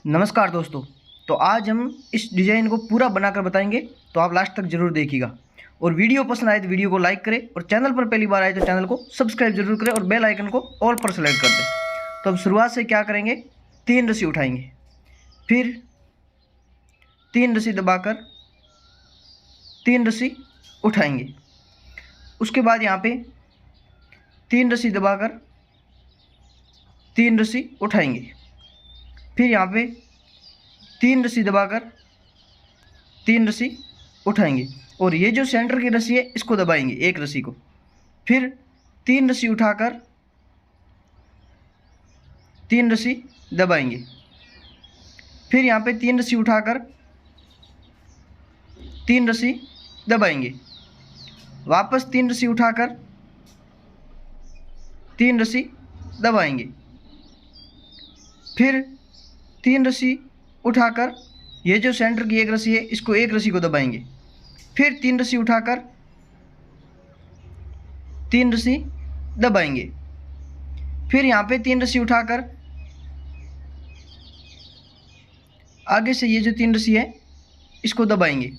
नमस्कार दोस्तों। तो आज हम इस डिज़ाइन को पूरा बनाकर बताएंगे, तो आप लास्ट तक ज़रूर देखिएगा। और वीडियो पसंद आए तो वीडियो को लाइक करें, और चैनल पर पहली बार आए तो चैनल को सब्सक्राइब जरूर करें और बेल आइकन को ऑल पर सेलेक्ट कर दें। तो अब शुरुआत से क्या करेंगे, 3 रस्सी उठाएंगे, फिर 3 रस्सी दबाकर 3 रस्सी उठाएंगे। उसके बाद यहाँ पे 3 रस्सी दबाकर 3 रस्सी उठाएंगे, फिर यहाँ पे 3 रस्सी दबाकर 3 रस्सी उठाएंगे। और ये जो सेंटर की रस्सी है इसको दबाएंगे, एक रस्सी को, फिर 3 रस्सी उठाकर 3 रस्सी दबाएंगे, फिर यहाँ पे 3 रस्सी उठाकर 3 रस्सी दबाएंगे, वापस 3 रस्सी उठाकर 3 रस्सी दबाएंगे, फिर 3 रस्सी उठाकर ये जो सेंटर की एक रस्सी है इसको एक रस्सी को दबाएंगे, फिर 3 रस्सी उठाकर 3 रस्सी दबाएंगे, फिर यहाँ पे 3 रस्सी उठाकर आगे से ये जो 3 रस्सी है इसको दबाएंगे,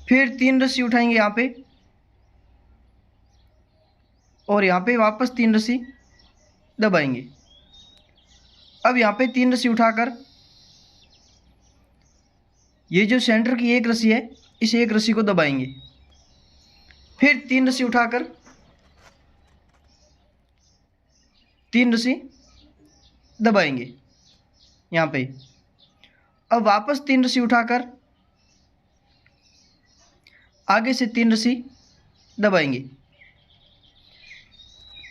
फिर 3 रस्सी उठाएंगे यहाँ पे, और यहाँ पे वापस 3 रस्सी दबाएंगे। अब यहाँ पे 3 रस्सी उठाकर ये जो सेंटर की एक रस्सी है इस एक रस्सी को दबाएंगे, फिर 3 रस्सी उठाकर 3 रस्सी दबाएंगे यहाँ पे। अब वापस 3 रस्सी उठाकर आगे से 3 रस्सी दबाएंगे,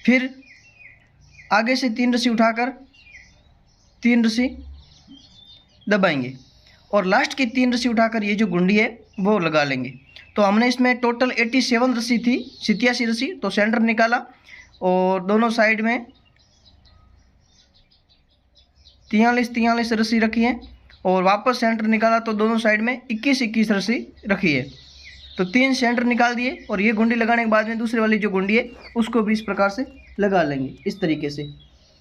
फिर आगे से 3 रस्सी उठाकर 3 रस्सी दबाएंगे, और लास्ट की 3 रस्सी उठाकर ये जो गुंडी है वो लगा लेंगे। तो हमने इसमें टोटल 87 रस्सी थी, 87 रस्सी। तो सेंटर निकाला और दोनों साइड में 43 रस्सी रखी है, और वापस सेंटर निकाला तो दोनों साइड में 21 रस्सी रखी है। तो 3 सेंटर निकाल दिए, और ये गुंडी लगाने के बाद में दूसरी वाली जो गुंडी है उसको भी इस प्रकार से लगा लेंगे, इस तरीके से।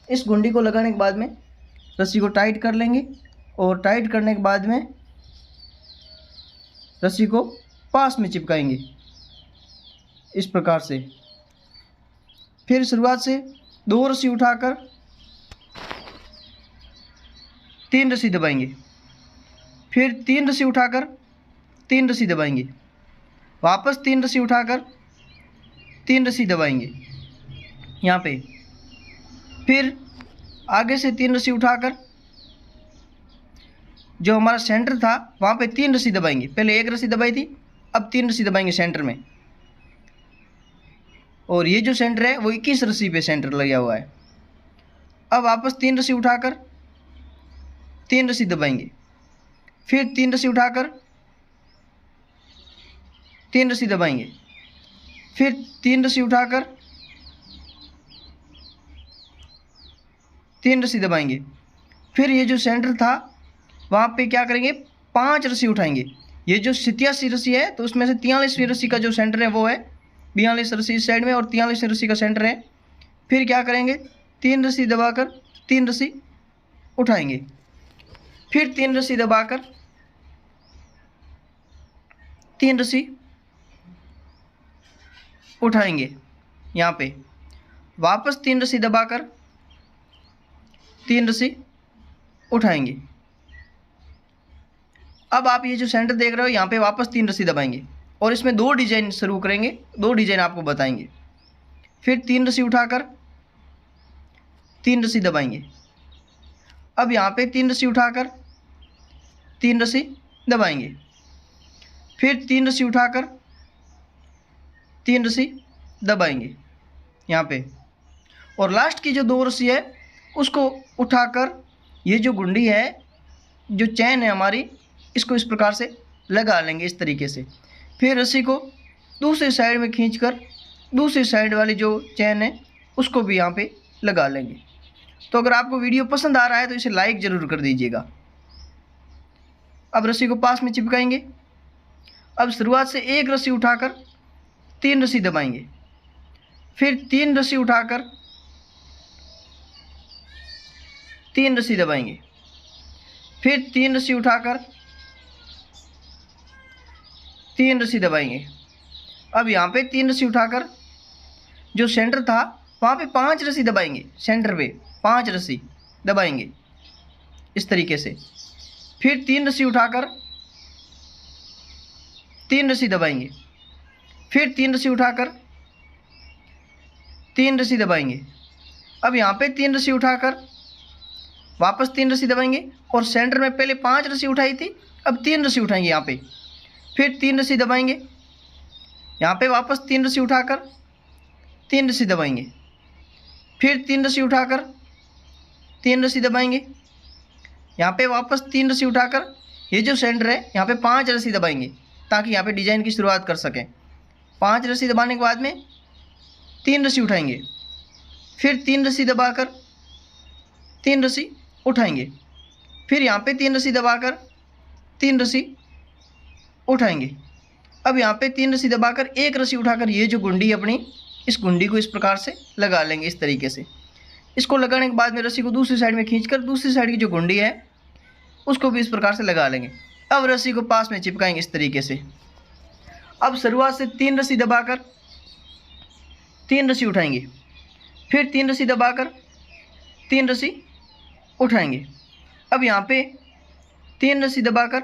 इस गुंडी को लगाने के बाद में रस्सी को टाइट कर लेंगे, और टाइट करने के बाद में रस्सी को पास में चिपकाएंगे इस प्रकार से। फिर शुरुआत से 2 रस्सी उठाकर 3 रस्सी दबाएंगे, फिर 3 रस्सी उठाकर 3 रस्सी दबाएंगे, वापस 3 रस्सी उठाकर 3 रस्सी दबाएंगे यहाँ पे, फिर आगे से 3 रस्सी उठाकर जो हमारा सेंटर था वहाँ पे 3 रस्सी दबाएंगे। पहले एक रस्सी दबाई थी, अब 3 रस्सी दबाएंगे सेंटर में, और ये जो सेंटर है वो 21 रस्सी पे सेंटर लगा हुआ है। अब वापस 3 रस्सी उठाकर 3 रस्सी दबाएंगे, फिर 3 रस्सी उठाकर 3 रस्सी दबाएंगे, फिर 3 रस्सी उठाकर 3 रस्सी दबाएंगे, फिर ये जो सेंटर था वहाँ पे क्या करेंगे, 5 रस्सी उठाएंगे। ये जो 87 रस्सी है तो उसमें से 43वीं रस्सी का जो सेंटर है वो है 42 रस्सी इस साइड में, और 43वीं रस्सी का सेंटर है। फिर क्या करेंगे, 3 रस्सी दबाकर 3 रस्सी उठाएंगे, फिर 3 रस्सी दबाकर 3 रस्सी उठाएंगे यहाँ पे, वापस 3 रस्सी दबाकर 3 रस्सी उठाएंगे। अब आप ये जो सेंटर देख रहे हो यहाँ पे वापस 3 रस्सी दबाएंगे, और इसमें 2 डिजाइन शुरू करेंगे, 2 डिजाइन आपको बताएंगे। फिर 3 रस्सी उठाकर 3 रस्सी दबाएंगे, अब यहाँ पे 3 रस्सी उठाकर 3 रस्सी दबाएंगे, फिर 3 रस्सी उठाकर 3 रस्सी दबाएंगे यहाँ पे, और लास्ट की जो 2 रस्सी है उसको उठाकर ये जो गुंडी है, जो चैन है हमारी, इसको इस प्रकार से लगा लेंगे इस तरीके से। फिर रस्सी को दूसरी साइड में खींचकर दूसरी साइड वाली जो चैन है उसको भी यहाँ पे लगा लेंगे। तो अगर आपको वीडियो पसंद आ रहा है तो इसे लाइक ज़रूर कर दीजिएगा। अब रस्सी को पास में चिपकाएंगे। अब शुरुआत से एक रस्सी उठाकर 3 रस्सी दबाएंगे, फिर 3 रस्सी उठाकर 3 रस्सी दबाएंगे, फिर 3 रस्सी उठाकर 3 रस्सी दबाएंगे। अब यहाँ पे 3 रस्सी उठाकर जो सेंटर था वहाँ पे 5 रस्सी दबाएंगे, सेंटर पे 5 रस्सी दबाएंगे इस तरीके से। फिर 3 रस्सी उठाकर 3 रस्सी दबाएंगे। फिर 3 रस्सी उठाकर 3 रस्सी दबाएंगे। अब यहाँ पे 3 रस्सी उठाकर वापस 3 रस्सी दबाएंगे और सेंटर में पहले 5 रस्सी उठाई थी, अब 3 रस्सी उठाएंगे यहाँ पे। फिर 3 रस्सी दबाएंगे, यहाँ पे वापस 3 रस्सी उठाकर 3 रस्सी दबाएंगे। फिर 3 रस्सी उठाकर 3 रस्सी दबाएंगे, यहाँ पे वापस 3 रस्सी उठाकर ये जो सेंटर है यहाँ पे 5 रस्सी दबाएंगे ताकि यहाँ पे डिजाइन की शुरुआत कर सकें। 5 रस्सी दबाने के बाद में 3 रस्सी उठाएंगे। फिर 3 रस्सी दबाकर 3 रस्सी उठाएंगे। फिर यहाँ पे 3 रस्सी दबाकर 3 रस्सी उठाएंगे। अब यहाँ पे 3 रस्सी दबाकर 1 रस्सी उठाकर ये जो गुंडी है अपनी, इस गुंडी को इस प्रकार से लगा लेंगे इस तरीके से। इसको लगाने के बाद में रस्सी को दूसरी साइड में खींचकर दूसरी साइड की जो गुंडी है उसको भी इस प्रकार से लगा लेंगे। अब रस्सी को पास में चिपकाएंगे इस तरीके से। अब शुरुआत से 3 रस्सी दबाकर 3 रस्सी उठाएंगे। फिर 3 रस्सी दबाकर 3 रस्सी उठाएंगे। अब यहाँ पे 3 रस्सी दबाकर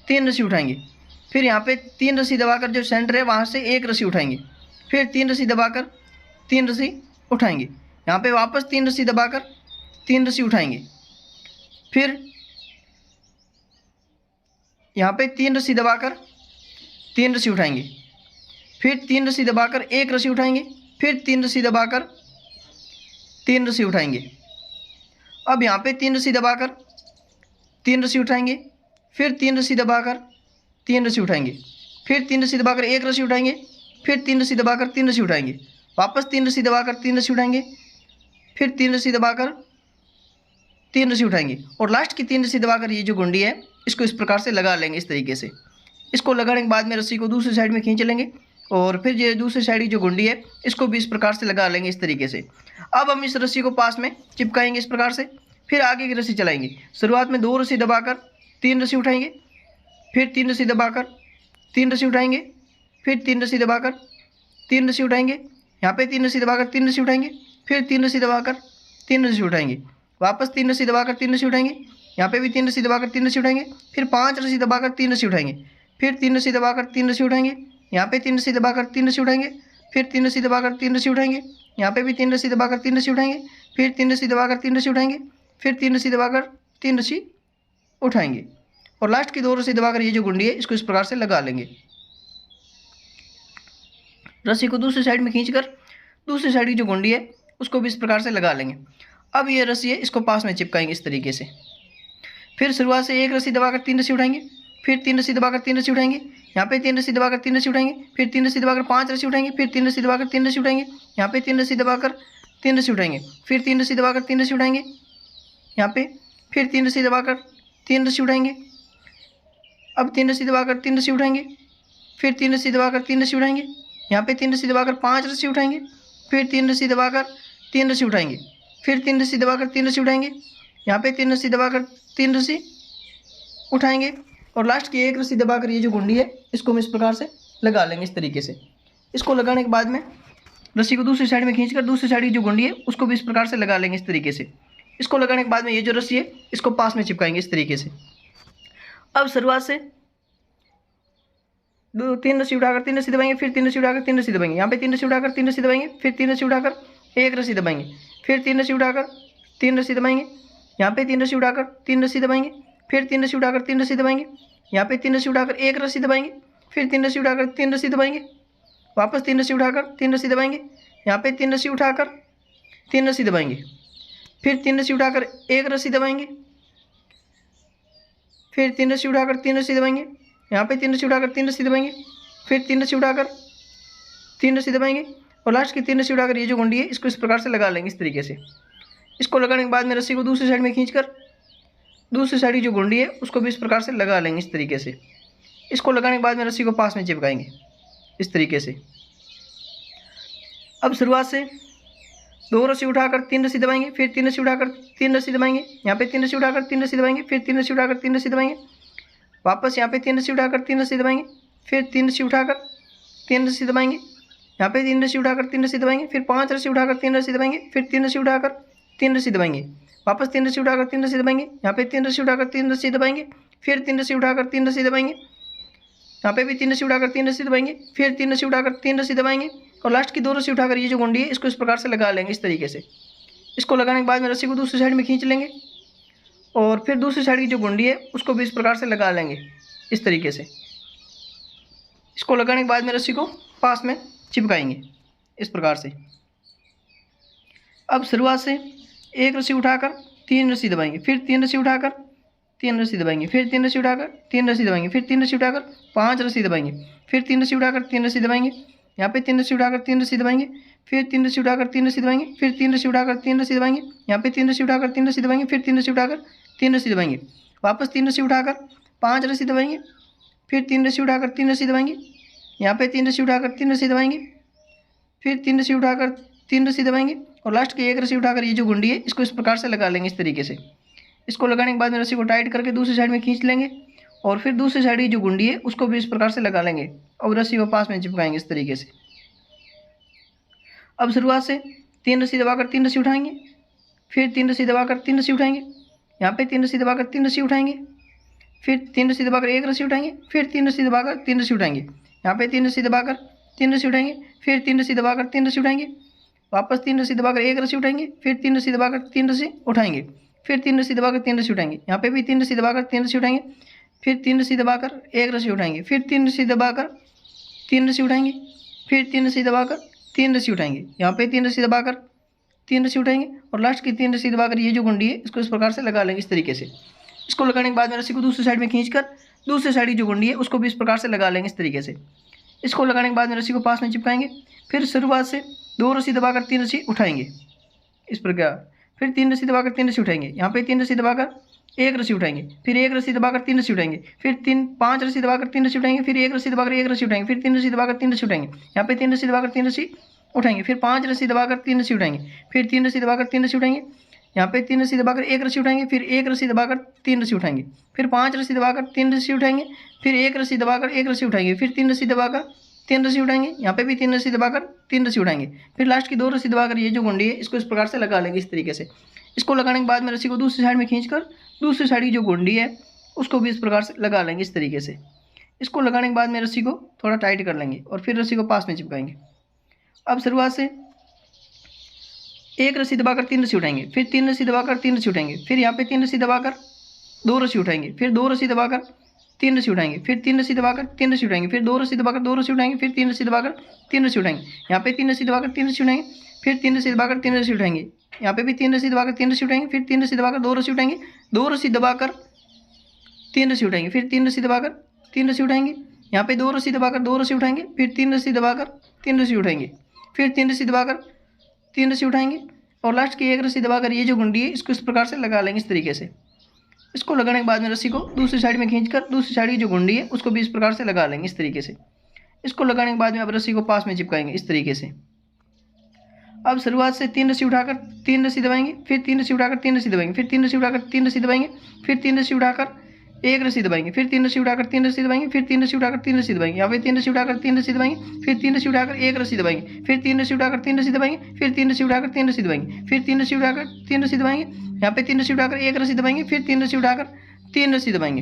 3 रस्सी उठाएंगे। फिर यहाँ पे 3 रस्सी दबाकर जो सेंटर है वहाँ से 1 रस्सी उठाएंगे। फिर 3 रस्सी दबाकर 3 रस्सी उठाएंगे। यहाँ पे वापस 3 रस्सी दबाकर 3 रस्सी उठाएंगे। फिर यहाँ पे 3 रस्सी दबाकर 3 रस्सी उठाएंगे। फिर 3 रस्सी दबाकर 1 रस्सी उठाएंगे। फिर 3 रस्सी दबाकर 3 रस्सी उठाएंगे। अब यहाँ पे 3 रस्सी दबाकर 3 रस्सी उठाएंगे। फिर 3 रस्सी दबाकर 3 रस्सी उठाएंगे। फिर 3 रस्सी दबाकर 1 रस्सी उठाएंगे। फिर 3 रस्सी दबाकर 3 रस्सी उठाएंगे। वापस 3 रस्सी दबाकर 3 रस्सी उठाएंगे। फिर 3 रस्सी दबाकर 3 रस्सी उठाएंगे और लास्ट की 3 रस्सी दबाकर ये जो गुंडी है इसको इस प्रकार से लगा लेंगे इस तरीके से। इसको लगाने के बाद में रस्सी को दूसरी साइड में खींच लेंगे और फिर ये दूसरी साइड की जो गुंडी है इसको भी इस प्रकार से लगा लेंगे इस तरीके से। अब हम इस रस्सी को पास में चिपकाएंगे इस प्रकार से। फिर आगे की रस्सी चलाएंगे। शुरुआत में 2 रस्सी दबाकर 3 रस्सी उठाएंगे। फिर 3 रस्सी दबाकर 3 रस्सी उठाएंगे। फिर 3 रस्सी दबाकर 3 रस्सी उठाएंगे। यहाँ पे 3 रस्सी दबाकर 3 रस्सी उठाएंगे। फिर 3 रस्सी दबाकर 3 रस्सी उठाएंगे। वापस 3 रस्सी दबाकर 3 रस्सी उठाएंगे। यहाँ पे भी 3 रस्सी दबाकर 3 रस्सी उठाएंगे। फिर 5 रस्सी दबाकर 3 रस्सी उठाएंगे। फिर 3 रस्सी दबाकर 3 रस्सी उठाएंगे। यहाँ पे 3 रस्सी दबाकर 3 रस्सी उठाएंगे। फिर 3 रस्सी दबाकर 3 रस्सी उठाएंगे। यहाँ पे भी 3 रस्सी दबाकर 3 रस्सी उठाएंगे। फिर 3 रस्सी दबाकर 3 रस्सी उठाएंगे। फिर 3 रस्सी दबाकर 3 रस्सी उठाएंगे और लास्ट की 2 रस्सी दबाकर ये जो गुंडी है इसको इस प्रकार से लगा लेंगे। रस्सी को दूसरी साइड में खींचकर दूसरी साइड की जो गुंडी है उसको भी इस प्रकार से लगा लेंगे। अब ये रस्सी है इसको पास में चिपकाएंगे इस तरीके से। फिर शुरुआत से 1 रस्सी दबाकर 3 रस्सी उठाएंगे। फिर 3 रस्सी दबाकर 3 रस्सी उठाएंगे। यहाँ पे 3 रस्सी दबाकर 3 रस्सी उठाएंगे। फिर 3 रस्सी दबाकर 5 रस्सी उठाएंगे। फिर 3 रस्सी दबाकर 3 रस्सी उठाएंगे। यहाँ पे 3 रस्सी दबाकर 3 रस्सी उठाएंगे। फिर 3 रस्सी दबाकर 3 रस्सी उठाएंगे। यहाँ पे फिर 3 रस्सी दबाकर 3 रस्सी उठाएंगे। अब 3 रस्सी दबाकर 3 रस्सी उठाएंगे। फिर 3 रस्सी दबाकर 3 रस्सी उठाएंगे। यहाँ पे 3 रस्सी दबाकर 5 रस्सी उठाएंगे। फिर 3 रस्सी दबाकर 3 रस्सी उठाएंगे। फिर 3 रस्सी दबाकर 3 रस्सी उठाएंगे। यहाँ पे 3 रस्सी दबाकर 3 रस्सी उठाएंगे और लास्ट की 1 रस्सी दबाकर ये जो गुंडी है इसको हम इस प्रकार से लगा लेंगे इस तरीके से। इसको लगाने के बाद में रस्सी को दूसरी साइड में खींचकर दूसरी साइड की जो गुंडी है उसको भी इस प्रकार से लगा लेंगे इस तरीके से। इसको लगाने के बाद में ये जो रस्सी है इसको पास में चिपकाएंगे इस तरीके से। अब शुरुआत से 3 रस्सी उठाकर 3 रस्सी दबाएंगे। फिर 3 रस्सी उठाकर 3 रस्सी दबाएंगे। यहाँ पे 3 रस्सी उठाकर 3 रस्सी दबाएंगे। फिर 3 रस्सी उठाकर 1 रस्सी दबाएंगे। फिर 3 रस्सी उठाकर 3 रस्सी दबाएंगे। यहाँ पे 3 रस्सी उठाकर 3 रस्सी दबाएंगे। फिर 3 रस्सी उठाकर 3 रस्सी दबाएंगे। यहाँ पे 3 रस्सी उठाकर 1 रस्सी दबाएंगे। फिर 3 रस्सी उठाकर 3 रस्सी दबाएंगे। वापस 3 रस्सी उठाकर 3 रस्सी दबाएंगे। यहाँ पे 3 रस्सी उठाकर 3 रस्सी दबाएंगे। फिर 3 रस्सी उठाकर 1 रस्सी दबाएंगे। फिर 3 रस्सी उठाकर 3 रस्सी दबाएंगे। यहाँ पे 3 रस्सी उठाकर 3 रस्सी दबाएंगे। फिर 3 रस्सी उठाकर 3 रस्सी दबाएंगे और लास्ट की 3 रस्सी उठाकर ये जो गुंडी है इसको इस प्रकार से लगा लेंगे इस तरीके से। इसको लगाने के बाद में रस्सी को दूसरी साइड में खींचकर दूसरी साइड की जो गुंडी है उसको भी इस प्रकार से लगा लेंगे इस तरीके से। इसको लगाने के बाद में रस्सी को पास में चिपकाएंगे इस तरीके से। अब शुरुआत से दो रस्सी उठाकर तीन रस्सी दबाएंगे, फिर तीन रस्सी उठाकर तीन रस्सी दबाएंगे, यहाँ पे तीन रस्सी उठाकर तीन रस्सी दबाएंगे, फिर तीन रस्सी उठाकर तीन रस्सी दबाएंगे, वापस यहाँ पे तीन रस्सी उठाकर तीन रस्सी दबाएंगे, फिर तीन रस्सी उठाकर तीन रस्सी दबाएंगे, यहाँ पे तीन रस्सी उठाकर तीन रस्सी दबाएंगे, फिर पांच रस्सी उठाकर तीन रस्सी दबाएंगे, फिर तीन रस्सी उठाकर तीन रस्सी दबाएंगे, वापस तीन रस्सी उठाकर तीन रस्सी दबाएंगे, यहाँ पे तीन रस्सी उठाकर तीन रस्सी दबाएंगे, फिर तीन रस्सी उठाकर तीन रस्सी दबाएंगे, यहाँ पे भी तीन रस्सी उठाकर तीन रस्सी दबाएंगे, फिर तीन रस्सी उठाकर तीन रस्सी दबाएंगे, और लास्ट की दो रस्सी उठाकर ये जो गुंडी है इसको इस प्रकार से लगा लेंगे, इस तरीके से। इसको लगाने के बाद में रस्सी को दूसरी साइड में खींच लेंगे, और फिर दूसरी साइड की जो गुंडी है उसको भी इस प्रकार से लगा लेंगे, इस तरीके से। इसको लगाने के बाद में रस्सी को पास में चिपकाएंगे, इस प्रकार से। अब शुरुआत से एक रस्सी उठाकर तीन रस्सी दबाएंगे, फिर तीन रस्सी उठाकर तीन रस्सी दबाएंगे, फिर तीन रस्सी उठाकर तीन रस्सी दबाएंगे, फिर तीन रस्सी उठाकर पांच रस्सी दबाएंगे, फिर तीन रस्सी उठाकर तीन रस्सी दबाएंगे, यहाँ पे तीन रस्सी उठाकर तीन रस्सी दबाएंगे, फिर तीन रस्सी उठाकर तीन रस्सी दबाएंगे, फिर तीन रस्सी उठाकर तीन रस्सी दबाएंगे, यहाँ पे तीन रस्सी उठाकर तीन रस्सी दबाएंगे, फिर तीन रस्सी उठाकर तीन रस्सी दबाएंगे, वापस तीन रस्सी उठाकर पांच रस्सी दबाएंगे, फिर तीन रस्सी उठाकर तीन रस्सी दबाएंगे, यहाँ पे तीन रस्सी उठाकर तीन रस्सी दबाएंगे, फिर तीन रस्सी उठाकर तीन रस्सी दबाएंगे, और लास्ट की एक रस्सी उठाकर ये जो गुंडी है इसको इस प्रकार से लगा लेंगे, इस तरीके से। इसको लगाने के बाद में रस्सी को टाइट करके दूसरी साइड में खींच लेंगे, और फिर दूसरी साइड की जो गुंडी है उसको भी इस प्रकार से लगा लेंगे, और रस्सी को पास में चिपकाएंगे, इस तरीके से। अब शुरुआत से तीन रस्सी दबाकर तीन रस्सी उठाएंगे, फिर तीन रस्सी दबाकर तीन रस्सी उठाएंगे, यहाँ पे तीन रस्सी दबाकर तीन रस्सी उठाएंगे, फिर तीन रस्सी दबाकर एक रस्सी उठाएंगे, फिर तीन रस्सी दबाकर तीन रस्सी उठाएंगे, यहाँ पे तीन रस्सी दबाकर तीन रस्सी उठाएंगे, फिर तीन रस्सी दबाकर तीन रस्सी उठाएंगे, वापस तीन रस्सी दबाकर एक रस्सी उठाएंगे, फिर तीन रस्सी दबाकर तीन रस्सी उठाएंगे, फिर तीन रस्सी दबाकर तीन रस्सी उठाएंगे, यहाँ पे भी तीन रस्सी दबाकर तीन रस्सी उठाएंगे, फिर तीन रस्सी दबाकर एक रस्सी उठाएंगे, फिर तीन रस्सी दबाकर तीन रस्सी उठाएंगे, फिर तीन रस्सी दबाकर तीन रस्सी उठाएंगे, यहाँ पे तीन रस्सी दबाकर तीन रस्सी उठाएंगे, और लास्ट की तीन रस्सी दबाकर ये जो गुंडी है इसको इस प्रकार से लगा लेंगे, इस तरीके से। इसको लगाने के बाद में रस्सी को दूसरी साइड में खींचकर दूसरी साइड की जो गुंडी है उसको भी इस प्रकार से लगा लेंगे, इस तरीके से। इसको लगाने के बाद में रस्सी को पास में चिपकाएंगे, फिर शुरुआत से दो रस्सी दबाकर तीन रस्सी उठाएंगे, इस प्रकार, फिर तीन रस्सी दबाकर तीन रस्सी उठाएंगे, यहाँ पे तीन रस्सी दबाकर एक रस्सी उठाएंगे, फिर एक रस्सी दबाकर तीन रस्सी उठाएंगे, फिर पांच रस्सी दबाकर तीन रस्सी उठाएंगे, फिर एक रस्सी दबाकर एक रस्सी उठाएंगे, फिर तीन रस्सी दबाकर तीन रस्सी उठाएंगे, यहाँ पे तीन रस्सी दबाकर तीन रस्सी उठाएंगे, फिर पांच रस्सी दबाकर तीन रस्सी उठाएंगे, फिर तीन रस्सी दबाकर तीन रस्सी उठाएंगे, यहाँ पे तीन रस्सी दबाकर एक रस्सी उठाएंगे, फिर एक रस्सी दबाकर तीन रस्सी उठाएंगे, फिर पांच रस्सी दबाकर तीन रस्सी उठाएंगे, फिर एक रस्सी दबाकर एक रस्सी उठाएंगे, फिर तीन रस्सी दबाकर तीन रस्सी उठाएंगे, यहाँ पे भी तीन रस्सी दबाकर तीन रस्सी उठाएंगे, फिर लास्ट की दो रस्सी दबाकर ये जो गुंडी है इसको इस प्रकार से लगा लेंगे, इस तरीके से। इसको लगाने के बाद में रस्सी को दूसरी साइड में खींचकर दूसरी साइड की जो गुंडी है उसको भी इस प्रकार से लगा लेंगे, इस तरीके से। इसको लगाने के बाद में रस्सी को थोड़ा टाइट कर लेंगे, और फिर रस्सी को पास में चिपकाएंगे। अब शुरुआत से एक रस्सी दबाकर तीन रस्सी उठाएंगे, फिर तीन रस्सी दबाकर तीन रस्सी उठाएंगे, फिर यहाँ पे तीन रस्सी दबाकर दो रस्सी उठाएंगे, फिर दो रस्सी दबाकर तीन रस्सी उठाएंगे, फिर तीन रस्सी दबाकर तीन रस्सी उठाएंगे, फिर दो रस्सी दबाकर दो रस्सी उठाएंगे, फिर तीन रस्सी दबाकर तीन रस्सी उठाएंगे, यहाँ पे तीन रस्सी दबाकर तीन रस्सी उठाएंगे, फिर तीन रस्सी दबाकर तीन रस्सी उठाएंगे, यहाँ पे भी तीन रस्सी दबाकर तीन रस्सी उठाएंगे, फिर तीन रस्सी दबाकर दो रस्सी उठाएंगे, दो रस्सी दबाकर तीन रस्सी उठाएंगे, फिर तीन रस्सी दबाकर तीन रस्सी उठाएंगे, यहाँ पे दो रस्सी दबाकर दो रस्सी उठाएंगे, फिर तीन रस्सी दबाकर तीन रस्सी उठाएंगे, फिर तीन रस्सी दबाकर तीन रस्सी उठाएंगे, और लास्ट की एक रस्सी दबाकर ये जो गुंडी है इसको इस प्रकार से लगा लेंगे, इस तरीके से। इसको लगाने के बाद में रस्सी को दूसरी साइड में खींचकर दूसरी साइड की जो गुंडी है उसको भी इस प्रकार से लगा लेंगे, इस तरीके से। इसको लगाने के बाद में अब रस्सी को पास में चिपकाएंगे, इस तरीके से। अब शुरुआत से तीन रस्सी उठाकर तीन रस्सी दबाएंगे, फिर तीन रस्सी उठाकर तीन रस्सी दबाएंगे, फिर तीन रस्सी उठाकर तीन रस्सी दबाएंगे, फिर तीन रस्सी उठाकर एक रस्सी दबाएंगे, फिर तीन रस्सी उठाकर तीन रस्सी दबाएंगे, फिर तीन रस्सी उठाकर तीन रस्सी दबाएंगे, यहाँ पे तीन रस्सी उठाकर तीन रस्सी दबाएंगे, फिर तीन रस्सी उठाकर एक रस्सी दबाएंगे, फिर तीन रस्सी उठाकर तीन रस्सी दबाएंगे, फिर तीन रस्सी उठाकर तीन रस्सी दबाएंगे, फिर तीन रस्सी उठाकर तीन रस्सी दबाएंगे, यहाँ पे तीन रस्सी उठाकर एक रस्सी दबाएंगे, फिर तीन रस्सी उठाकर तीन रस्सी दबाएंगे,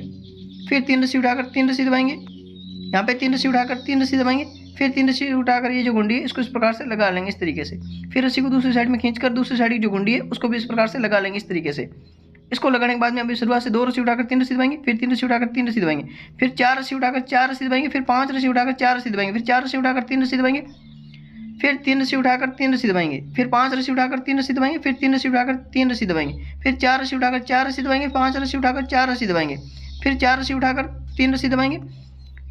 फिर तीन रस्सी उठाकर तीन रस्सी दबाएंगे, यहाँ पे तीन रस्सी उठाकर तीन रस्सी दबाएंगे, फिर तीन रस्सी उठाकर ये जो गुंडी है इसको इस प्रकार से लगा लेंगे, इस तरीके से। फिर रस्सी को दूसरी साइड में खींचकर दूसरी साइड की जो गुंडी है उसको भी इस प्रकार से लगा लेंगे, इस तरीके से। इसको लगाने के बाद में अभी शुरुआत से दो रस्सी उठाकर तीन रस्सी दबाएंगे, फिर तीन रस्सी उठाकर तीन रस्सी दबाएंगे, फिर चार रस्सी उठाकर चार रस्सी दबाएंगे, फिर पांच रस्सी उठाकर चार रस्सी दबाएंगे, फिर चार रस्सी उठाकर तीन रस्सी दबाएंगे, फिर तीन रस्सी उठाकर तीन रस्सी दबाएंगे, फिर पांच रस्सी उठाकर तीन रस्सी दबाएंगे, फिर तीन रस्सी उठाकर तीन रस्सी दबाएंगे, फिर चार रस्सी उठाकर चार रस्सी दबाएंगे, पांच रस्सी उठाकर चार रस्सी दबाएंगे, फिर चार रस्सी उठाकर तीन रस्सी दबाएंगे,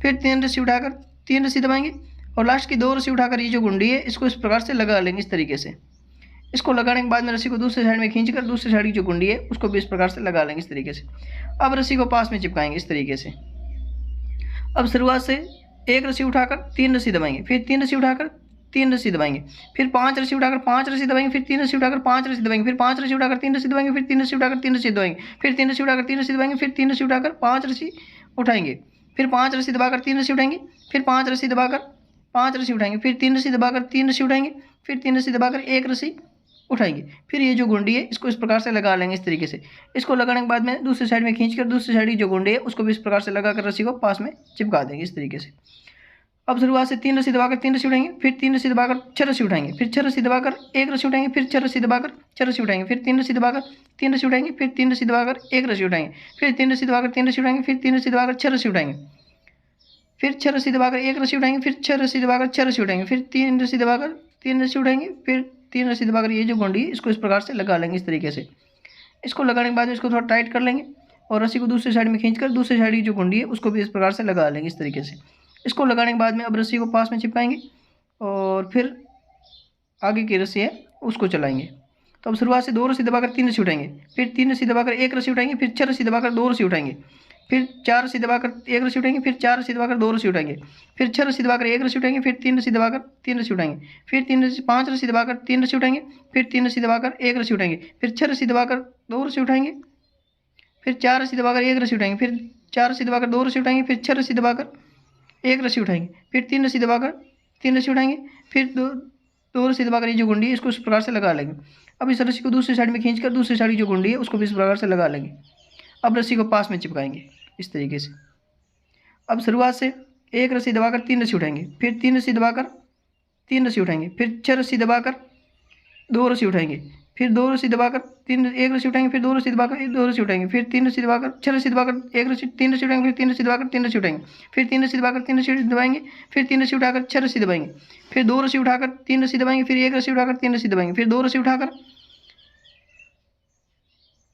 फिर तीन रस्सी उठाकर तीन रस्सी दबाएंगे, और लास्ट की दो रस्सी उठाकर ये जो गुंडी है इसको इस प्रकार से लगा लेंगे, इस तरीके से। इसको लगाने के बाद में रस्सी को दूसरी साइड में खींचकर दूसरी साइड की जो गुंडी है उसको भी इस प्रकार से लगा लेंगे, इस तरीके से। अब रस्सी को पास में चिपकाएंगे, इस तरीके से। अब शुरुआत से एक रस्सी उठाकर तीन रस्सी दबाएंगे, फिर तीन रस्सी उठाकर 3 रस्सी दबाएंगे, फिर 5 रस्सी उठाकर 5 रस्सी दबाएंगे, फिर 3 रस्सी उठाकर 5 रस्सी दबाएंगे, फिर 5 रस्सी उठाकर 3 रस्सी दबाएंगे, फिर 3 रस्सी उठाकर 3 रस्सी दबाएंगे, फिर 3 रस्सी उठाकर 3 रस्सी दबाएंगे, फिर 3 रस्सी उठाकर 5 रस्सी उठाएंगे, फिर 5 रस्सी दबाकर 3 रस्सी उठाएंगे, फिर 5 रस्सी दबाकर 5 रस्सी उठाएंगे, फिर 3 रस्सी दबाकर 3 रस्सी उठाएंगे, फिर 3 रस्सी दबाकर 1 रस्सी उठाएंगे। फिर ये जो गुंडी है इसको इस प्रकार से लगा लेंगे इस तरीके से। इसको लगाने के बाद में दूसरी साइड में खींचकर दूसरी साइड की जो गुंडी है उसको भी इस प्रकार से लगाकर रस्सी को पास में चिपका देंगे इस तरीके से। अब शुरुआत से 3 रस्सी दबाकर 3 रस्सी उठाएंगे, फिर 3 रस्सी दबाकर 6 रस्सी उठाएंगे, फिर 6 रस्सी दबाकर 1 रस्सी उठाएंगे, फिर 6 रस्सी दबाकर 6 रस्सी उठाएंगे, फिर 3 रस्सी दबाकर 3 रस्सी उठाएंगे, फिर 3 रस्सी दबाकर 1 रस्सी उठाएंगे, फिर 3 रस्सी दबाकर 3 रस्सी उठाएंगे, फिर 3 रस्सी दबाकर 6 रस्सी उठाएंगे, फिर 6 रस्सी दबाकर 1 रस्सी उठाएंगे, फिर 6 रस्सी दबाकर 6 रस्सी उठाएंगे, फिर 3 रस्सी दबाकर 3 रस्सी उठाएंगे, फिर 3 रस्सी दबाकर ये जो गुंडी है इसको इस प्रकार से लगा लेंगे इस तरीके से। इसको लगाने के बाद में इसको थोड़ा टाइट कर लेंगे और रस्सी को दूसरी साइड में खींचकर दूसरी साइड की जो गुंडी है उसको भी इस प्रकार से लगा लेंगे इस तरीके से। इसको लगाने के बाद में अब रस्सी को पास में चिपकाएंगे और फिर आगे की रस्सी है उसको चलाएंगे। तो अब शुरुआत से 2 रस्सी दबाकर 3 रस्सी उठाएंगे, फिर 3 रस्सी दबाकर 1 रस्सी उठाएंगे, फिर 6 रस्सी दबाकर 2 रस्सी उठाएंगे, फिर 4 रस्सी दबाकर 1 रस्सी उठाएंगे, फिर 4 रस्सी दबाकर 2 रस्सी उठाएंगे, फिर 6 रस्सी दबाकर 1 रस्सी उठाएंगे, फिर 3 रस्सी दबाकर 3 रस्सी उठाएंगे, फिर 5 रस्सी दबाकर 3 रस्सी उठाएंगे, फिर 3 रस्सी दबाकर 1 रस्सी उठाएंगे, फिर 6 रस्सी दबाकर 2 रस्सी उठाएंगे, फिर 4 रस्सी दबाकर 1 रस्सी उठाएंगे, फिर 4 रस्सी दबाकर 2 रस्सी उठाएंगे, फिर 6 रस्सी दबाकर 1 रस्सी उठाएंगे, फिर 3 रस्सी दबाकर 3 रस्सी उठाएंगे, फिर 2 रस्सी दबाकर ये जो गुंडी है इसको इस प्रकार से लगा लेंगे। अब इस रस्सी को दूसरी साइड में खींचकर दूसरी साइड की जो गुंडी है उसको भी इस प्रकार से लगा लेंगे। अब रस्सी को पास में चिपकाएंगे इस तरीके से। अब शुरुआत से 1 रस्सी दबाकर 3 रस्सी उठाएंगे, फिर 3 रस्सी दबाकर 3 रस्सी उठाएंगे, फिर 6 रस्सी दबाकर 2 रस्सी उठाएंगे, फिर 2 रस्सी दबाकर 1 रस्सी उठाएंगे, फिर 2 रस्सी दबाकर 2 रस्सी उठाएंगे, फिर 3 रस्सी दबाकर 6 रस्सी दबाकर 1 रस्सी 3 रस्सी उठाएंगे, फिर 3 रस्सी दबाकर 3 रस्सी उठाएंगे, फिर 3 रस्सी दबाकर 3 रस्सी दबाएंगे, फिर 3 रस्सी उठाकर 6 रस्सी दबाएंगे, फिर 2 रस्सी उठाकर 3 रस्सी दबाएंगे, फिर 1 रस्सी उठाकर 3 रस्सी दबाएंगे, फिर 2 रस्सी उठाकर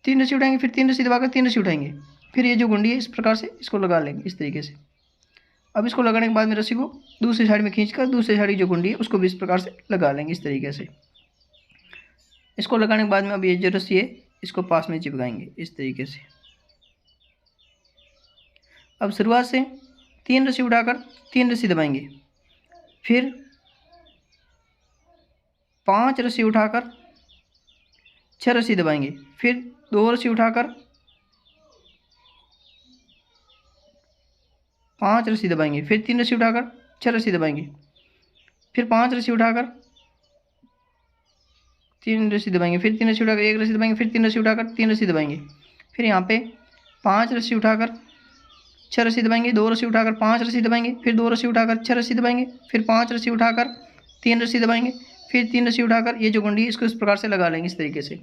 3 रस्सी उठाएंगे, फिर 3 रस्सी दबाकर 3 रस्सी उठाएंगे। फिर ये जो गुंडी है इस प्रकार से इसको लगा लेंगे इस तरीके से। अब इसको लगाने के बाद में रस्सी को दूसरी साइड में खींचकर दूसरी साइड की जो गुंडी है उसको भी इस प्रकार से लगा लेंगे इस तरीके से। इसको लगाने के बाद में अब ये जो रस्सी है इसको पास में चिपकाएंगे इस तरीके से। अब शुरुआत से 3 रस्सी उठाकर 3 रस्सी दबाएंगे, फिर 5 रस्सी उठाकर 6 रस्सी दबाएंगे, फिर 2 रस्सी उठाकर 5 रस्सी दबाएंगे, फिर 3 रस्सी उठाकर 6 रस्सी दबाएंगे, फिर 5 रस्सी उठाकर 3 रस्सी दबाएंगे, फिर 3 रस्सी उठाकर 1 रस्सी दबाएंगे, फिर 3 रस्सी उठाकर 3 रस्सी दबाएंगे, फिर यहाँ पे 5 रस्सी उठाकर 6 रस्सी दबाएंगे, 2 रस्सी उठाकर 5 रस्सी दबाएंगे, फिर 2 रस्सी उठाकर 6 रस्सी दबाएंगे, फिर 5 रस्सी उठाकर 3 रस्सी दबाएंगे, फिर 3 रस्सी उठाकर ये जो गुंडी इसको इस प्रकार से लगा लेंगे इस तरीके से।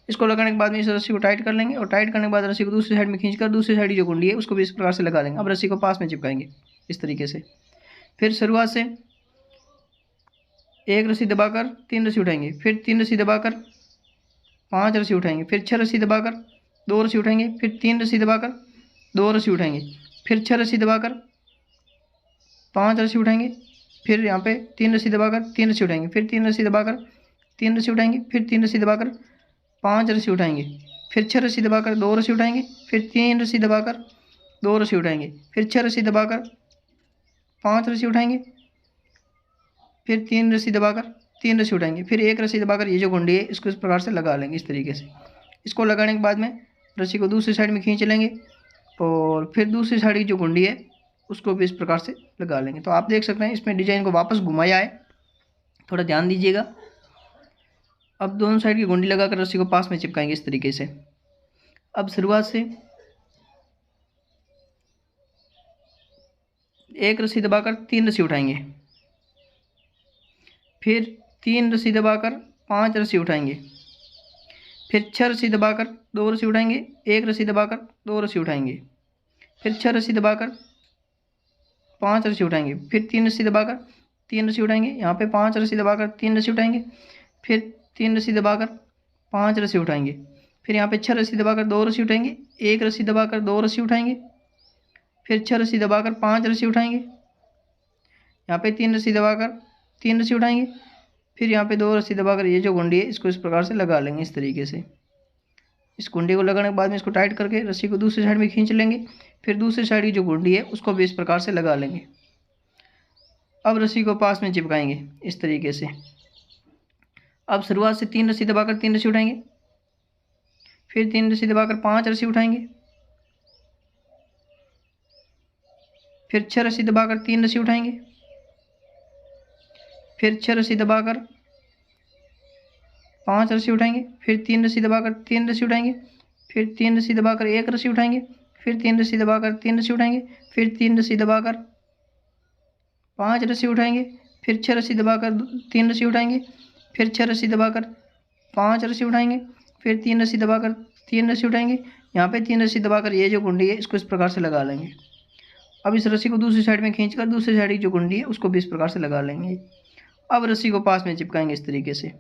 इसको लगाने के बाद में इस रस्सी को टाइट कर लेंगे और टाइट करने के बाद रस्सी को दूसरी साइड में खींचकर दूसरी साइड की जो गुंडी है उसको भी इस प्रकार से लगा लेंगे। अब रस्सी को पास में चिपकाएंगे इस तरीके से। फिर शुरुआत से 1 रस्सी दबाकर 3 रस्सी उठाएंगे, फिर 3 रस्सी दबाकर 5 रस्सी उठाएंगे, फिर 6 रस्सी दबाकर 2 रस्सी उठाएंगे, फिर 3 रस्सी दबाकर 2 रस्सी उठाएंगे, फिर 6 रस्सी दबाकर 5 रस्सी उठाएंगे, फिर यहाँ पे 3 रस्सी दबाकर 3 रस्सी उठाएंगे, फिर 3 रस्सी दबाकर 3 रस्सी उठाएंगे, फिर 3 रस्सी दबाकर 5 रस्सी उठाएंगे, फिर 6 रस्सी दबाकर 2 रस्सी उठाएंगे, फिर 3 रस्सी दबाकर 2 रस्सी उठाएंगे, फिर 6 रस्सी दबाकर 5 रस्सी उठाएंगे, फिर 3 रस्सी दबाकर 3 रस्सी उठाएंगे, फिर 1 रस्सी दबाकर ये जो गुंडी है इसको इस प्रकार से लगा लेंगे इस तरीके से। इसको लगाने के बाद में रस्सी को दूसरी साइड में खींच लेंगे और फिर दूसरी साइड की जो गुंडी है उसको भी इस प्रकार से लगा लेंगे। तो आप देख सकते हैं इसमें डिजाइन को वापस घुमाया है, थोड़ा ध्यान दीजिएगा। अब दोनों साइड की गुंडी लगाकर रस्सी को पास में चिपकाएंगे इस तरीके से। अब शुरुआत से 1 रस्सी दबाकर 3 रस्सी उठाएंगे, फिर 3 रस्सी दबाकर 5 रस्सी उठाएंगे, फिर 6 रस्सी दबाकर 2 रस्सी उठाएंगे, 1 रस्सी दबाकर 2 रस्सी उठाएंगे, फिर 6 रस्सी दबाकर 5 रस्सी उठाएंगे, फिर 3 रस्सी दबाकर 3 रस्सी उठाएंगे, यहाँ पे 5 रस्सी दबाकर 3 रस्सी उठाएंगे, फिर 3 रस्सी दबाकर 5 रस्सी उठाएंगे, फिर यहाँ पे 6 रस्सी दबाकर 2 रस्सी उठाएंगे, 1 रस्सी दबाकर 2 रस्सी उठाएंगे, फिर 6 रस्सी दबाकर 5 रस्सी उठाएंगे, यहाँ पे 3 रस्सी दबाकर 3 रस्सी उठाएंगे, फिर यहाँ पे 2 रस्सी दबाकर ये जो गुंडी है इसको इस प्रकार से लगा लेंगे इस तरीके से। इस गुंडी को लगाने के बाद में इसको टाइट करके रस्सी को दूसरी साइड में खींच लेंगे, फिर दूसरी साइड की जो गुंडी है उसको भी इस प्रकार से लगा लेंगे। अब रस्सी को पास में चिपकाएंगे इस तरीके से। अब शुरुआत से 3 रस्सी दबाकर 3 रस्सी उठाएंगे, फिर 3 रस्सी दबाकर 5 रस्सी उठाएंगे, फिर 6 रस्सी दबाकर 3 रस्सी उठाएंगे, फिर 6 रस्सी दबाकर 5 रस्सी उठाएंगे, फिर 3 रस्सी दबाकर 3 रस्सी उठाएंगे, फिर 3 रस्सी दबाकर 1 रस्सी उठाएंगे, फिर 3 रस्सी दबाकर 3 रस्सी उठाएंगे, फिर 3 रस्सी दबाकर 5 रस्सी उठाएंगे, फिर 6 रस्सी दबाकर 3 रस्सी उठाएंगे, फिर 6 रस्सी दबाकर 5 रस्सी उठाएंगे, फिर 3 रस्सी दबाकर 3 रस्सी उठाएंगे। यहाँ पे 3 रस्सी दबाकर ये जो कुंडी है इसको इस प्रकार से लगा लेंगे। अब इस रस्सी को दूसरी साइड में खींचकर दूसरी साइड की जो कुंडी है उसको भी इस प्रकार से लगा लेंगे। अब रस्सी को पास में चिपकाएंगे इस तरीके से,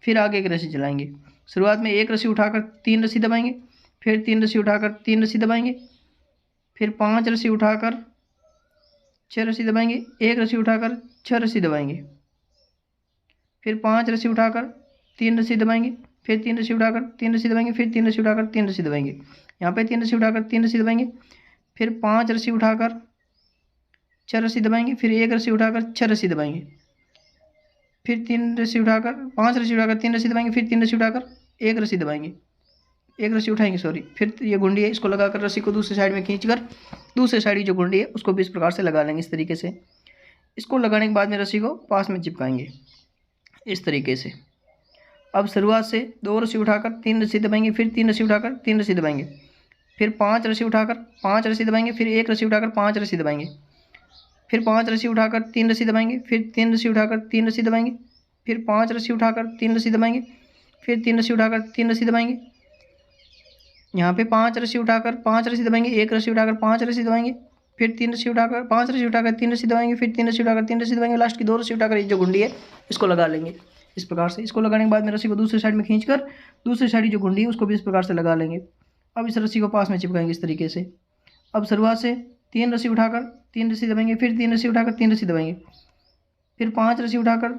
फिर आगे एक रस्सी चलाएंगे। शुरुआत में 1 रस्सी उठाकर 3 रस्सी दबाएंगे, फिर 3 रस्सी उठाकर 3 रस्सी दबाएंगे, फिर 5 रस्सी उठाकर 6 रस्सी दबाएंगे, 1 रस्सी उठाकर 6 रस्सी दबाएंगे, फिर 5 रस्सी उठाकर 3 रस्सी दबाएंगे, फिर 3 रस्सी उठाकर 3 रस्सी दबाएंगे, फिर 3 रस्सी उठाकर 3 रस्सी दबाएंगे। यहाँ पे 3 रस्सी उठाकर 3 रस्सी दबाएंगे, फिर 5 रस्सी उठाकर 6 रस्सी दबाएंगे, फिर 1 रस्सी उठाकर 6 रस्सी दबाएंगे, फिर 3 रस्सी उठाकर 5 रस्सी उठाकर 3 रस्सी दबाएंगे, फिर 3 रस्सी उठाकर 1 रस्सी दबाएंगे, 1 रस्सी उठाएंगे सॉरी। फिर ये गुंडी है इसको लगाकर रस्सी को दूसरी साइड में खींचकर दूसरी साइड की जो गुंडी है उसको भी इस प्रकार से लगा लेंगे इस तरीके से। इसको लगाने के बाद में रस्सी को पास में चिपकाएंगे इस तरीके से। अब शुरुआत से 2 रस्सी उठाकर 3 रस्सी दबाएंगे, फिर 3 रस्सी उठाकर 3 रस्सी दबाएंगे, फिर 5 रस्सी उठाकर 5 रस्सी दबाएंगे, फिर 1 रस्सी उठाकर 5 रस्सी दबाएंगे, फिर 5 रस्सी उठाकर 3 रस्सी दबाएंगे, फिर 3 रस्सी उठाकर 3 रस्सी दबाएंगे, फिर 5 रस्सी उठाकर 3 रस्सी दबाएंगे, फिर 3 रस्सी उठाकर 3 रस्सी दबाएंगे। यहाँ पे 5 रस्सी उठाकर 5 रस्सी दबाएंगे, 1 रस्सी उठाकर 5 रस्सी दबाएंगे, फिर 3 रस्सी उठाकर 5 रस्सी उठाकर 3 रस्सी दबाएंगे, फिर 3 रस्सी उठाकर 3 रस्सी दबाएंगे, लास्ट की 2 रस्सी उठाकर ये जो गुंडी है इसको लगा लेंगे इस प्रकार से। इसको लगाने के बाद में रस्सी को दूसरी साइड में खींचकर दूसरी साइड की जो गुंडी है उसको भी इस प्रकार से लगा लेंगे। अब इस रस्सी को पास में चिपकाएंगे इस तरीके से। अब शुरुआत से 3 रस्सी उठाकर 3 रस्सी दबाएंगे, फिर 3 रस्सी उठाकर 3 रस्सी दबाएंगे, फिर 5 रस्सी उठाकर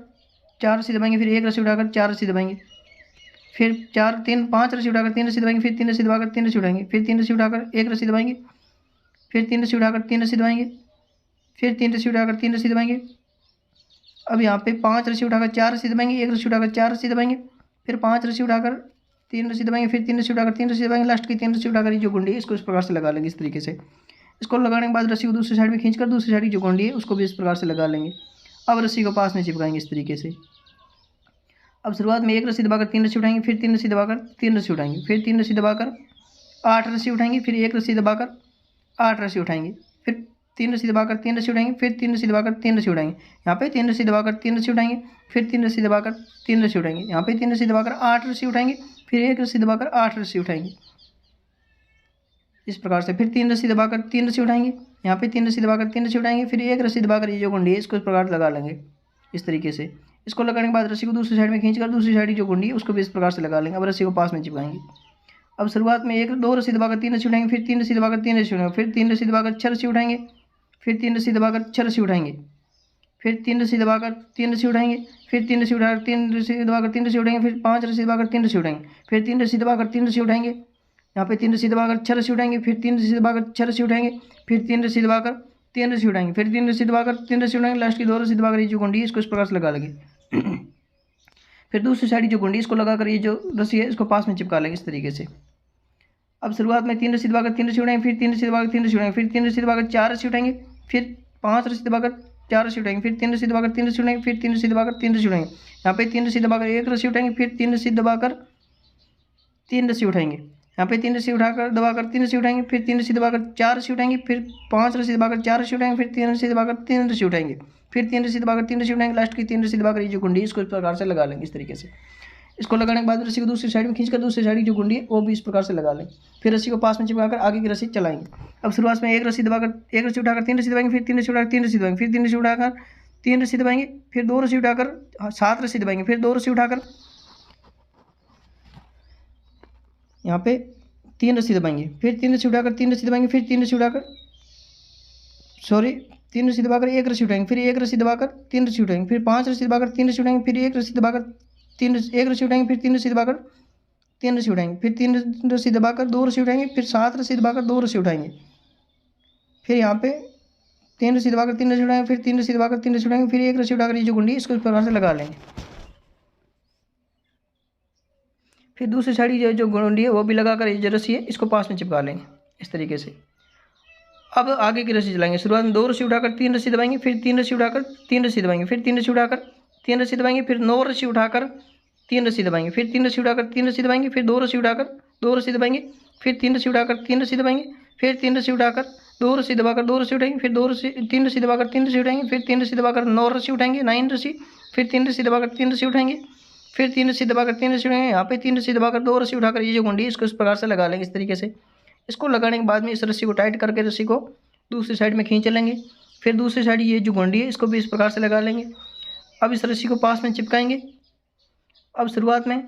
4 रस्सी दबाएंगे, फिर 1 रस्सी उठाकर 4 रस्सी दबाएंगे, फिर 5 रस्सी उठाकर 3 रस्सी दबाएंगे, फिर 3 रस्सी दबाकर 3 रस्सी उठाएंगे, फिर 3 रस्सी उठाकर 1 रस्सी दबाएंगे, फिर 3 रस्सी उठाकर 3 रस्सी दबाएंगे, फिर 3 रस्सी उठाकर 3 रस्सी दबाएंगे। अब यहाँ पे 5 रस्सी उठाकर 4 रस्सी दबाएंगे, 1 रस्सी उठाकर 4 रस्सी दबाएंगे, फिर 5 रस्सी उठाकर 3 रस्सी दबाएंगे, फिर 3 रस्सी उठाकर 3 रस्सी दबाएंगे, लास्ट की 3 रस्सी उठाकर ये जो गुंडी है इसको इस प्रकार से लगा लेंगे इस तरीके से। इसको लगाने के बाद रस्सी को दूसरी साइड में खींचकर दूसरी साइड की जो गुंडी है उसको भी इस प्रकार से लगा लेंगे। अब रस्सी को पास में चिपकाएंगे इस तरीके से। अब शुरुआत में 1 रस्सी दबाकर 3 रस्सी उठाएंगे, फिर 3 रस्सी दबाकर 3 रस्सी उठाएंगे, फिर 3 रस्सी दबाकर 8 रस्सी उठाएंगे, फिर 1 रस्सी दबाकर 8 रस्सी उठाएंगे, फिर 3 रस्सी दबाकर 3 रस्सी उठाएंगे, फिर 3 रस्सी दबाकर 3 रस्सी उठाएंगे। यहाँ पे 3 रस्सी दबाकर 3 रस्सी उठाएंगे, फिर 3 रस्सी दबाकर 3 रस्सी उठाएंगे, यहाँ पे 3 रस्सी दबाकर 8 रस्सी उठाएंगे, फिर 1 रस्सी दबाकर 8 रस्सी उठाएंगे इस प्रकार से। फिर 3 रस्सी दबाकर 3 रस्सी उठाएंगे, यहाँ पे 3 रस्सी दबाकर 3 रस्सी उठाएंगे, फिर 1 रस्सी दबाकर ये जो गुंडी है इसको इस प्रकार लगा लेंगे इस तरीके से। इसको लगाने के बाद रस्सी को दूसरी साइड में खींचकर दूसरी साइड की जो गुंडी है उसको भी इस प्रकार से लगा लेंगे। अब रस्सी को पास में चिपकाएंगे। अब शुरुआत में 2 रस्सी दबाकर 3 रस्सी उठाएंगे, फिर 3 रस्सी दबाकर 3 रस्सी उठाएंगे, फिर 3 रस्सी दबाकर 6 रस्सी उठाएंगे, फिर 3 रस्सी दबाकर 6 रस्सी उठाएंगे, फिर 3 रस्सी दबाकर 3 रस्सी उठाएंगे, फिर 3 रस्सी उठाकर 3 रस्सी दबाकर 3 रस्सी उठाएंगे, फिर 5 रस्सी दबाकर 3 रस्सी उठाएंगे, फिर 3 रस्सी दबाकर 3 रस्सी उठाएंगे, यहाँ पे 3 रस्सी दबाकर 6 रस्सी उठाएंगे, फिर 3 रस्सी दबाकर 6 रस्सी उठाएंगे, फिर 3 रस्सी दबाकर 3 रस्सी उठाएंगे, फिर 3 रस्सी दबाकर 3 रस्सी उठाएंगे, लास्ट की 2 रस्सी दबाकर ये जो गुंडी है इसको इस प्रकार से लगा लेंगे। फिर दूसरी साइड की जो गुंडी इसको लगाकर ये जो रस्सी है इसको पास में चिपका लेंगे इस तरीके से। अब शुरुआत में 3 रस्सी दबाकर 3 रस्सी उठाएंगे, फिर 3 रस्सी दबाकर 3 रस्सी उठाएंगे, फिर 3 रस्सी दबाकर 4 रस्सी उठाएंगे, फिर 5 रस्सी दबाकर 4 रस्सी उठाएंगे, फिर 3 रस्सी दबाकर 3 रस्सी उठाएंगे, फिर 3 रस्सी दबाकर 3 रस्सी उठाएंगे, यहाँ पे 3 रस्सी दबाकर 1 रस्सी उठाएंगे, फिर 3 रस्सी दबाकर 3 रस्सी उठाएंगे, यहाँ पे 3 रस्सी उठाकर दबाकर 3 रस्सी उठाएंगे, फिर 3 रस्सी दबाकर 4 रस्सी उठाएंगे, फिर 5 रस्सी दबाकर 4 रस्सी उठाएंगे, फिर 3 रस्सी दबाकर 3 रस्सी उठाएंगे, फिर 3 रस्सी दबाकर 3 रस्सी उठाएंगे, लास्ट की 3 रस्सी दबाकर ये जो गुंडी है इसको इस प्रकार से लगा लेंगे इस तरीके से। इसको लगाने के बाद रस्सी को दूसरी साइड में खींचकर दूसरी साइड की जो गुंडी है वो भी इस प्रकार से लगा लें। फिर रस्सी को पास में चिपकाकर आगे की रस्सी चलाएंगे। अब शुरुआत में 1 रस्सी दबाकर 1 रस्सी उठाकर 3 रस्सी दबाएंगे, फिर 3 रस्सी उठाकर 3 रस्सी दबाएंगे, फिर 3 रस्सी उठाकर 3 रस्सी दबाएंगे, फिर 2 रस्सी उठाकर 7 रस्सी दबाएंगे, फिर 2 रस्सी उठाकर यहाँ पे 3 रस्सी दबाएंगे, फिर 3 रस्सी उठाकर 3 रस्सी दबाएंगे, फिर 3 रस्सी उठाकर 3 रस्सी दबाकर 1 रस्सी उठाएंगे, फिर 1 रस्सी दबाकर 3 रस्सी उठाएंगे, फिर 5 रस्सी दबाकर 3 रस्सी उठाएंगे, फिर 1 रस्सी दबाकर 1 रस्सी उठाएंगे, फिर 3 रस्सी दबाकर 3 रस्सी उठाएंगे, फिर 3 रस्सी दबाकर 2 रस्सी उठाएंगे, फिर 7 रस्सी दबाकर 2 रस्सी उठाएंगे, फिर यहाँ पे 3 रस्सी दबाकर 3 रस्सी उठाएंगे, फिर 3 रस्सी दबाकर 3 रस्सी उठाएंगे, फिर 1 रस्सी उठाकर ये जो गुंडी है इसको इस प्रकार से लगा लेंगे। फिर दूसरी साइड की जो गुंडी है वो भी लगाकर ये जो रस्सी है इसको पास में चिपका लेंगे इस तरीके से। अब आगे की रस्सी चलाएंगे। शुरुआत में 2 रस्सी उठाकर 3 रस्सी दबाएंगे, फिर 3 रस्सी उठाकर 3 रस्सी दबाएंगे, फिर 3 रस्सी उठाकर 3 रस्सी दबाएंगे, फिर 9 रस्सी उठाकर 3 रस्सी दबाएंगे, फिर 3 रस्सी उठाकर 3 रस्सी दबाएंगे, फिर 2 रस्सी उठाकर 2 रस्सी दबाएंगे, फिर 3 रस्सी उठाकर 3 रस्सी दबाएंगे, फिर 3 रस्सी उठाकर 2 रस्सी दबाकर 2 रस्सी उठाएंगे, फिर 2 रस्सी 3 रस्सी दबाकर 3 रस्सी उठाएंगे, फिर 3 रस्सी दबाकर 9 रस्सी उठाएंगे 9 रस्सी, फिर 3 रस्सी दबाकर 3 रस्सी उठाएंगे, फिर 3 रस्सी दबाकर 3 रस्सी उठाएंगे। यहाँ पे 3 रस्सी दबाकर 2 रस्सी उठाकर ये जो गुंडी है इसको इस प्रकार से लगा लेंगे इस तरीके से। इसको लगाने के बाद में इस रस्सी को टाइट करके रस्सी को दूसरी साइड में खींच लेंगे। फिर दूसरी साइड ये जो गुंडी है इसको भी इस प्रकार से लगा लेंगे। अब इस रस्सी को पास में चिपकाएंगे। अब शुरुआत में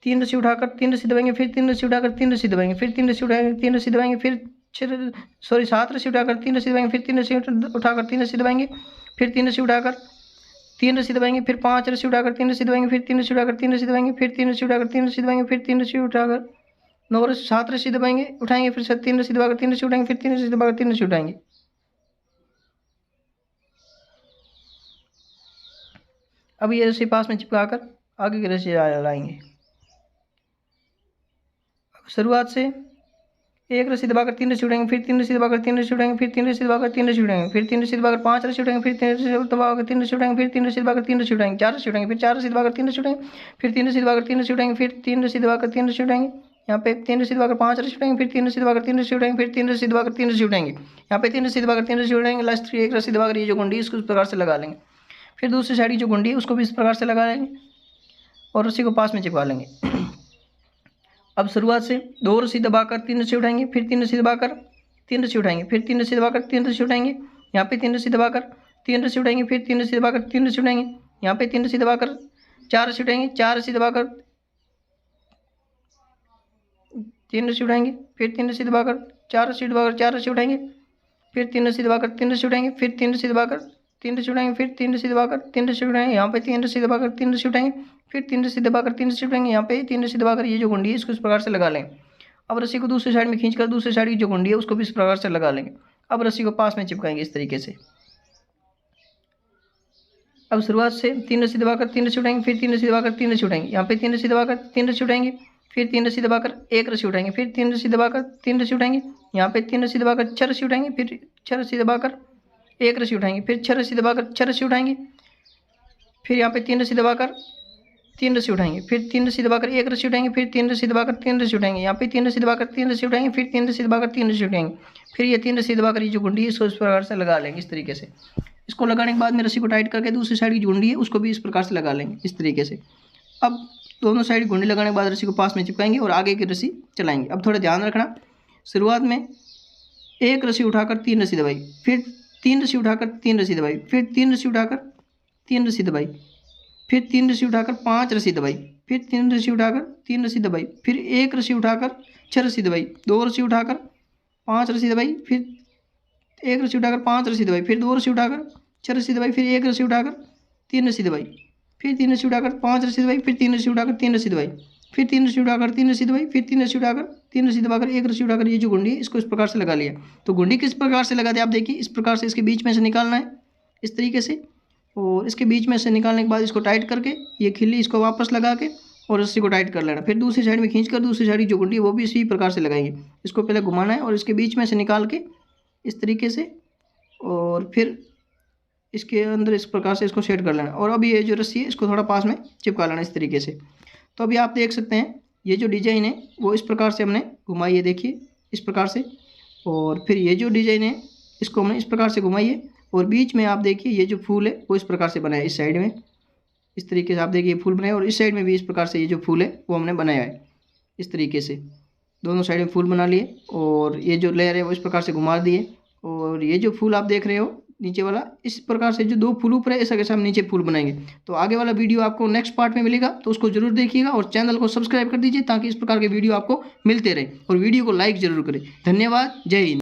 3 रस्सी उठाकर 3 रस्सी दबाएंगे, फिर 3 रस्सी उठाकर 3 रस्सी दबाएंगे, फिर 3 रस्सी उठाकर 3 रस्सी दबाएंगे, फिर 7 रस्सी उठाकर 3 रस्सी दबाएंगे, फिर 3 रस्सी उठाकर 3 रस्सी दबाएंगे, फिर 3 रस्सी उठाकर 3 रस्सी दबाएंगे, फिर 5 रस्सी उठाकर 3 रस्सी दबाएंगे, फिर 3 रस्सी उठाकर 3 रस्सी दबाएंगे, फिर 3 रस्सी उठाकर 3 रस्सी दबाएंगे, फिर 3 रस्सी उठाकर 9 रस्सी 7 रस्सी दबाएंगे उठाएंगे, फिर 3 रस्सी दबाकर 3 रस्सी उठाएंगे, फिर 3 रस्सी दबाकर 3 रस्सी उठाएंगे। अब ये रस्सी पास में चिपकाकर आगे की रस्सी लाएंगे। शुरुआत से 1 रस्सी दबाकर 3 रस्सी उठाएंगे, फिर 3 रस्सी दबाकर 3 रस्सी उठाएंगे, फिर 3 रस्सी दबाकर 3 रस्सी उठाएंगे, फिर 3 रस्सी दबाकर 5 रस्सी उठाएंगे, फिर 3 रस्सी दबाकर 3 रस्सी उठाएंगे, फिर 3 रस्सी दबाकर 3 रस्सी उठाएंगे, 4 रस्सी उठाएंगे, फिर 4 रस्सी दबाकर 3 रस्सी उठाएंगे, फिर 3 रस्सी दबाकर 3 रस्सी उठाएंगे, फिर 3 रस्सी दबाकर 3 रस्सी उठाएंगे। यहाँ पे 3 रस्सी दबाकर 5 रस्सी उठाएंगे, फिर 3 रस्सी दबाकर 3 रस्सी उठाएंगे, फिर 3 रस्सी दबाकर 3 रस्सी उठाएंगे। यहाँ पे 3 रस्सी दबाकर 3 रस्सी उठाएंगे, लास्ट 1 रस्सी दबाकर ये जो गुंडी है इसको इस प्रकार से लगा लेंगे। फिर दूसरी साइड की जो गुंडी है उसको भी इस प्रकार से लगा लेंगे और रस्सी को पास में चिपका लेंगे। अब शुरुआत से 2 रस्सी दबाकर 3 रस्सी उठाएंगे, फिर 3 रस्सी दबाकर 3 रस्सी उठाएंगे, फिर 3 रस्सी दबाकर 3 रस्सी उठाएंगे। यहाँ पे 3 रस्सी दबाकर 3 रस्सी उठाएंगे, फिर 3 रस्सी दबाकर 3 रस्सी उठाएंगे। यहाँ पे 3 रस्सी दबाकर 4 रस्सी उठाएंगे, 4 रस्सी दबाकर 3 रस्सी उठाएंगे, फिर 3 रस्सी दबाकर 4 रस्सी दबाकर 4 रस्सी उठाएंगे, फिर 3 रस्सी दबाकर 3 रस्सी उठाएंगे, फिर 3 रस्सी दबाकर 3 रस्सी उठाएंगे, फिर 3 रस्सी दबाकर 3 रस्सी उठाएंगे। यहाँ पे 3 रस्सी दबाकर 3 रस्सी उठाएंगे, फिर 3 रस्सी दबाकर 3 रस्सी उठाएंगे। यहाँ पे 3 रस्सी दबाकर ये जो गुंडी है इसको इस प्रकार से लगा लेंगे। अब रस्सी को दूसरी साइड में खींचकर दूसरी साइड की जो गुंडी है उसको भी इस प्रकार से लगा लेंगे। अब रस्सी को पास में चिपकाएंगे इस तरीके से। अब शुरुआत से 3 रस्सी दबाकर 3 रस्सी उठाएंगे, फिर 3 रस्सी दबाकर 3 रस्सी उठाएंगे। यहाँ पे 3 रस्सी दबाकर 3 रस्सी उठाएंगे, फिर 3 रस्सी दबाकर 1 रस्सी उठाएंगे, फिर 3 रस्सी दबाकर 3 रस्सी उठाएंगे। यहाँ पे 3 रस्सी दबाकर 6 रस्सी उठाएंगे, फिर 6 रस्सी दबाकर 1 रस्सी उठाएंगे, फिर 6 रस्सी दबाकर 6 रस्सी उठाएंगे, फिर यहाँ पे 3 रस्सी दबाकर 3 रस्सी उठाएंगे, फिर 3 रस्सी दबाकर 1 रस्सी उठाएंगे, फिर 3 रस्सी दबाकर 3 रस्सी उठाएंगे। यहाँ पे 3 रस्सी दबाकर 3 रस्सी उठाएंगे, फिर 3 रस्सी दबाकर 3 रस्सी उठाएंगे, फिर ये 3 रस्सी दबाकर ये जो गुंडी है इसको इस प्रकार से लगा लेंगे इस तरीके से। इसको लगाने के बाद में रस्सी को टाइट करके दूसरी साइड की गुंडी है उसको भी इस प्रकार से लगा लेंगे इस तरीके से। अब दोनों साइड गुंडी लगाने के बाद रस्सी को पास में चिपकाएंगे और आगे की रस्सी चलाएंगे। अब थोड़ा ध्यान रखना, शुरुआत में 1 रस्सी उठाकर 3 रस्सी दबाई, फिर 3 रस्सी उठाकर 3 रस्सी दबाई, फिर 3 रस्सी उठाकर 3 रस्सी दबाई, फिर 3 रस्सी उठाकर 5 रस्सी दबाई, फिर 3 रस्सी उठाकर 3 रस्सी दबाई, फिर 1 रस्सी उठाकर 6 रस्सी दबाई, 2 रस्सी उठाकर 5 रस्सी दबाई, फिर 1 रस्सी उठाकर 5 रस्सी दबाई, फिर 2 रस्सी उठाकर 6 रस्सी दबाई, फिर 1 रस्सी उठाकर 3 रस्सी दबाई, फिर 3 रस्सी उठाकर 5 रस्सी दबाई, फिर 3 रस्सी उठाकर 3 रस्सी दबाई, फिर 3 रस्सी उठाकर 3 रस्सी दबाई, फिर 3 रस्सी उठाकर 3 रस्सी दबाकर 1 रस्सी उठाकर ये जो गुंडी है इसको इस प्रकार से लगा लिया। तो गुंडी किस प्रकार से लगाते हैं आप देखिए, इस प्रकार से इसके बीच में से निकालना है इस तरीके से, और इसके बीच में से निकालने के बाद इसको टाइट करके ये खिल्ली इसको वापस लगा के और रस्सी को टाइट कर लेना। फिर दूसरी साइड में खींचकर दूसरी साइड की जो गुंडी है वो भी इसी प्रकार से लगाएंगे। इसको पहले घुमाना है और इसके बीच में से निकाल के इस तरीके से, और फिर इसके अंदर इस प्रकार से इसको सेट कर लेना। और अभी ये जो रस्सी है इसको थोड़ा पास में चिपका लेना इस तरीके से। तो अभी आप देख सकते हैं ये जो डिज़ाइन है वो इस प्रकार से हमने घुमाई है, देखिए इस प्रकार से। और फिर ये जो डिज़ाइन है इसको हमने इस प्रकार से घुमाई है, और बीच में आप देखिए ये जो फूल है वो इस प्रकार से बनाया है। इस साइड में इस तरीके से आप देखिए फूल बनाया, और इस साइड में भी इस प्रकार से ये जो फूल है वो हमने बनाया है इस तरीके से। दोनों साइड में फूल बना लिए, और ये जो लेयर है वो इस प्रकार से घुमा दिए, और ये जो फूल आप देख रहे हो नीचे वाला, इस प्रकार से जो 2 फूल ऊपर है ऐसा कैसे हम नीचे फूल बनाएंगे। तो आगे वाला वीडियो आपको नेक्स्ट पार्ट में मिलेगा, तो उसको जरूर देखिएगा और चैनल को सब्सक्राइब कर दीजिए ताकि इस प्रकार के वीडियो आपको मिलते रहे, और वीडियो को लाइक जरूर करें। धन्यवाद, जय हिंद।